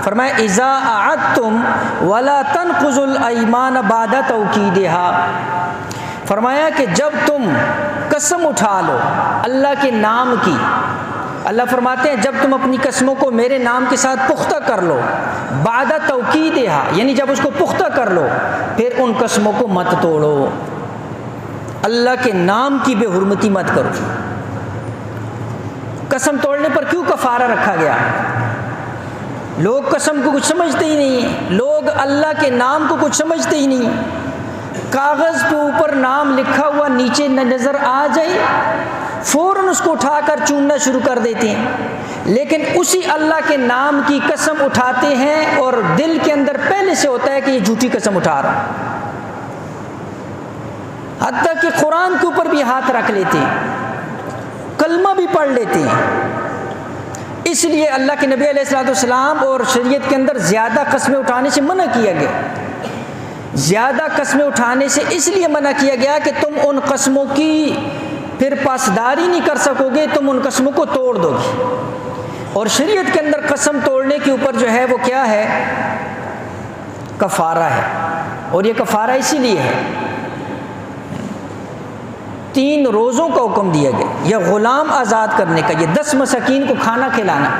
فرمایا اذا اعدتم ولا تنقضوا الایمان بعد توکیدها، فرمایا کہ جب تم قسم اٹھا لو اللہ کے نام کی، اللہ فرماتے ہیں جب تم اپنی قسموں کو میرے نام کے ساتھ پختہ کر لو، بعد توکیدها یعنی جب اس کو پختہ کر لو، پھر ان قسموں کو مت توڑو، اللہ کے نام کی بے حرمتی مت کرو۔ قسم توڑنے پر کیوں کفارہ رکھا گیا؟ لوگ قسم کو کچھ سمجھتے ہی نہیں، لوگ اللہ کے نام کو کچھ سمجھتے ہی نہیں۔ کاغذ پہ اوپر نام لکھا ہوا نیچے نظر آ جائے فوراً اس کو اٹھا کر چومنا شروع کر دیتے ہیں، لیکن اسی اللہ کے نام کی قسم اٹھاتے ہیں اور دل کے اندر پہلے سے ہوتا ہے کہ یہ جھوٹی قسم اٹھا رہا، حتیٰ کہ قرآن کے اوپر بھی ہاتھ رکھ لیتے ہیں، کلمہ بھی پڑھ لیتے ہیں۔ اس لیے اللہ کے نبی علیہ الصلوۃ والسلام اور شریعت کے اندر زیادہ قسمیں اٹھانے سے منع کیا گیا۔ زیادہ قسمیں اٹھانے سے اس لیے منع کیا گیا کہ تم ان قسموں کی پھر پاسداری نہیں کر سکو گے، تم ان قسموں کو توڑ دو گے۔ اور شریعت کے اندر قسم توڑنے کے اوپر جو ہے وہ کیا ہے؟ کفارہ ہے، اور یہ کفارہ اسی لیے ہے 3 روزوں کا حکم دیا گیا، یا غلام آزاد کرنے کا، یہ 10 مساکین کو کھانا کھلانا،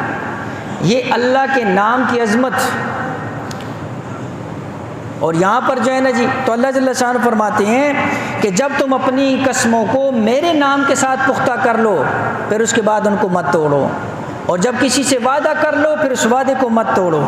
یہ اللہ کے نام کی عظمت۔ اور یہاں پر جو ہے نا جی تو اللہ جل شانہ فرماتے ہیں کہ جب تم اپنی قسموں کو میرے نام کے ساتھ پختہ کر لو، پھر اس کے بعد ان کو مت توڑو، اور جب کسی سے وعدہ کر لو پھر اس وعدے کو مت توڑو۔